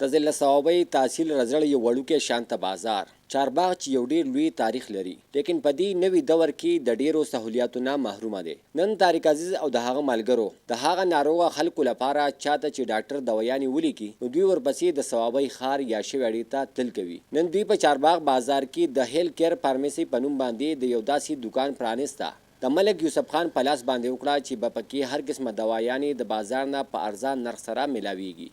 د ضلع صوابۍ تحصیل رزړ یو وړوکی شانته بازار چارباغ چې یو ډیر لوی تاریخ لري لیکن په دې نوي دور کې د ډیرو سہولیاتو نه محرومه دی. نن طارق عزیز او د هغه ملګرو د هغه ناروغه خلکو لپاره چاته چې ډاکټر دوايانې ولیکي نو دوی ورپسې د صوابۍ ښار یا شوي اډې ته تل کوي. نن دوی په چارباغ بازار کې د هیل کیر فارمیسي په نوم باندې د یو داسې دکان پرانیسته. د ملک یوسف خان په لاس باندې وکړه چې په پکې هر قسمه دوايانې د بازار نه په ارزان نرخ سره ملاویږي.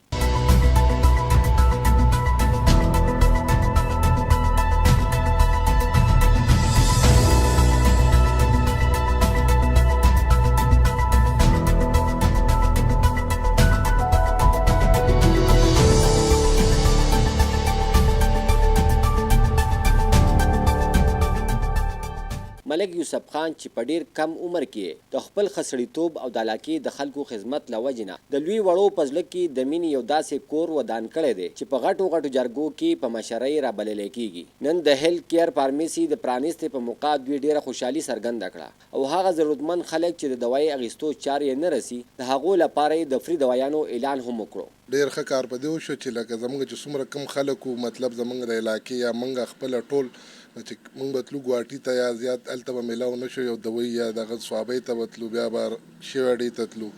ملک یوسف خان چې په ډیر کم عمر کې د خپل خسړیتوب او د علاقې د خلکو خدمت له وجې نه د لوی وړو په زړه کې د مینې یو داسې کور ودان کړی دی چې په غټو غټو جرګو کې په مشرۍ رابللی کېږي. نن د هیل کیر فارمیسي د پرانیستې په موقع دوی ډیره خوشحالي څرګنده کړه او هغه ضرورتمند خلک چې د دوایي اخیستو چارې نه رسي د هغو لپاره یې د فری دوایانو اعلان هم وکړو. ډیر ښه کار په دې وشو چې لکه زموږ چې څومره کم خلک وو مطلب زموږ د علاقې یا موږ خپله ټول چې موږ به تلو ګوهاټي ته یا زیات هلته به میلاو نه شو یو دوی یا دغه صوابۍ ته به تلو بیا به شوي اډې ته تلو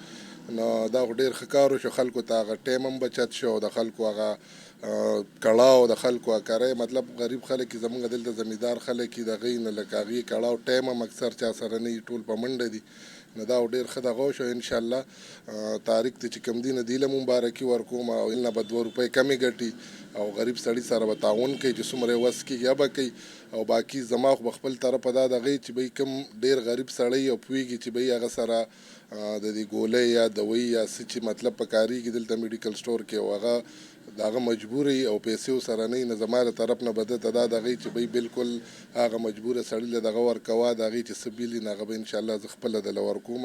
نو دا خو ډېر ښه کار وشو. خلکو ته هغه ټایم هم بچت شو د خلکو هغه کړاو د خلکو کری مطلب غریب خلک زموږ دلته زمیندار خلک د هغوی نه لکه هغوی کړاو ټایم هم اکثر چا سره نه ټول په منډه دي نو دا ډېر ښه دغه وشو. انشاءالله تاریخ ته چې کوم دي نه دی له مبارکي ورکوم او نه به 2 روپۍ کمې ګټي او غریب سړي سره به تعاون کوي چې څومره یې وس کېږي به کوي او باقي زما خو په خپل طرفه دا د هغوی چې به کوم ډېر غریب سړی او پوهېږي چې به هغه سره د دې ګولۍ یا دوی یا څه چې مطلب په کارېږي دلته میډیکل سټور کې او هغه د هغه مجبور او پیسې ورسره نه وي نو زما د طرف نه به ده ته دا د هغوی چې به بالکل هغه مجبوره سړي له دغه ورکوه د هغوی چې څه بیل وي نو هغه به انشاءالله زه خپله دله ورکوم.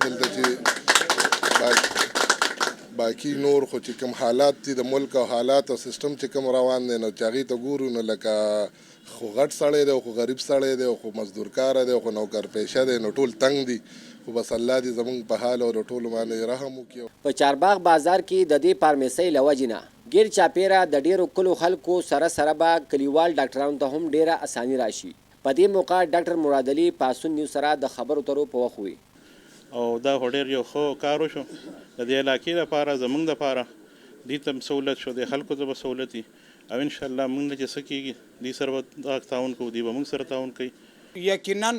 دلته چې باقي نور خو چې کوم حالات دي د ملک او حالات او سیستم چې کوم روان دی نو چې هغوی ته ګورو نو لکه خو غټ سړی دی خو غریب سړی دی خو مزدور کاره دی خو نوکر پیشه دی نو ټول تنګ دي خو بس الله دې زموږ په حال او د ټولو باندې رحم وکړي. په چارباغ بازار کې د دې فارمیسۍ له وجې نه ګیر چاپیره د ډیرو کلو خلکو سره به کلیوال ډاکټرانو ته هم ډیره اساني راشي. په دې موقع ډاکټر مراد علي پاسون نیوز سره د خبرو ترو په وخت وي او دا خو ډېر یو ښه کار وشو د دې علاقې لپاره زموږ دپاره دې ته هم سهولت شو د خلکو ته به سهولت وي او انشاءالله موږ نه چې څه کېږي دې سره به تعاون کوو دوی به موږ سره تعاون کوي. یقینا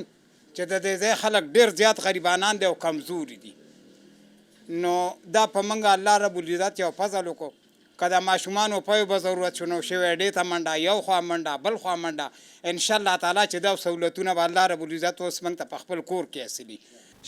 چې د دې ځای خلک ډېر زیات غریبانان دي او کمزوري دي نو دا په موږ الله رب العزت یو فضل وکړو که د ماشومانو پیو به ضرورت شو نو شوی اډې ته منډه یو خوا منډه بل خوا منډه انشاءالله تعالی چې دا سهولتونه به الله رب العزت اوس موږ ته په خپل کور کې اصلي.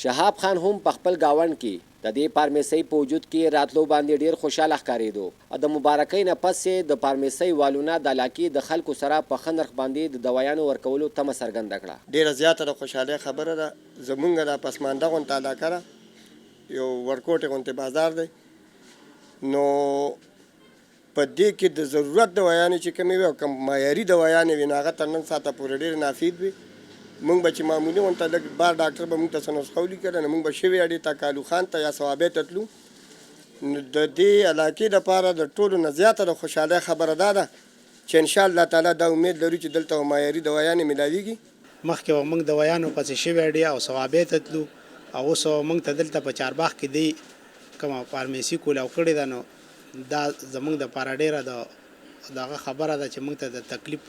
شهاب خان هم په خپل گاوند کې د دې فارمیسۍ په وجود کې راتلو باندې ډیر خوشاله ښکارېدو او د مبارکۍ نه پس د فارمیسۍ والونه د علاقې د خلکو سره په ښه نرخ باندې د دوایانو ورکولو تمه څرګنده کړه. ډېره زیاته د خوشحالۍ خبره ده. زمونږ د پسمانده غونته علاقه ده یو ورکوټې غونتې بازار دی نو په دې کې د ضرورت دوایانې چې کومې وي او کوم معیاري دوایانې وي نو هغه تر نن ساعته پورې ډېرې نافید وي. موږ به چې معمولي غونته لږ بار ډاکټر به موږ ته څه نسخه ولیکله نو موږ به شوي اډې ته کالو خان ته یا صوابۍ ته تلو. نو د دې علاقې دپاره د ټولو نه زیاته د خوشحالۍ خبره دا ده چې انشاءالله تعالی دا امید لرو چې دلته معیاري دوایانې میلاویږي. مخکې به موږ دوایانو پسې شوي اډې او صوابۍ ته تلو او اوس موږ ته دلته په چارباغ کې دی کومه فارمیسي کولاو کړې ده نو دا زموږ دپاره ډېره دغه خبره ده چې موږ ته د تکلیف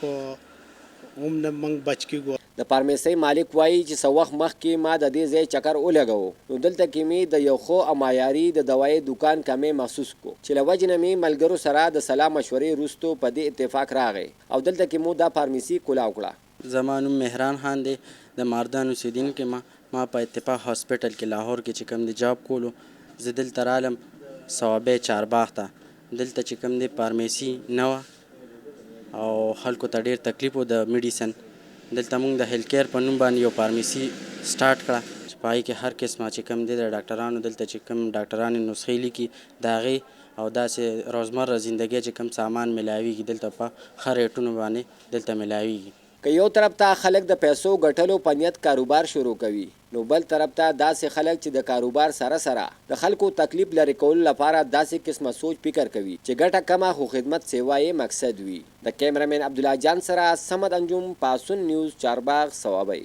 هم نه موږ بچ کېږو. د فارمیسۍ مالک وایي چې څه وخت مخکې ما د دې ځای چکر ولګوو نو دلته کې مې د یو ښه او معیاري د دوایي دوکان کمی محسوس کو چې له وجې نه مې ملګرو سره د سلا مشورې وروستو په دې اتفاق راغی او دلته کې مو دا فارمیسي کولاو کړه. زما نوم مهران خان دی د ماردان اوسېدونکی ما په اتفاق هاسپټل کې لاهور کې چې کوم دی جاب کولو زه دلته رالم صوابۍ چارباغ ته دلته چې کوم دی فارمیسي نه وه او خلکو ته ډېر تکلیف و د میډیسن دلته موږ د هیل کیر په نوم باندې یو فارمیسي سټارټ کړه چې په هغې کې هر قسمه چې کوم دی د ډاکټرانو دلته چې کوم ډاکټرانې نسخې لیکي د هغې او داسې روزمره زندګۍ چې کوم سامان میلاویږي دلته په ښه ریټونو باندې دلته میلاویږي. که یو طرف ته خلک د پیسو ګټلو په نیت کاروبار شروع کوي نو بل طرف ته داسې خلک چې د کاروبار سره سره د خلکو تکلیف لرې کولو لپاره داسې قسمه سوچ فکر کوي چې ګټه کمه خو خدمت سیوا یې مقصد وي. د کیمرامین عبدالله جان سره سمد انجم، پاسون نیوز، چارباغ، صوابی.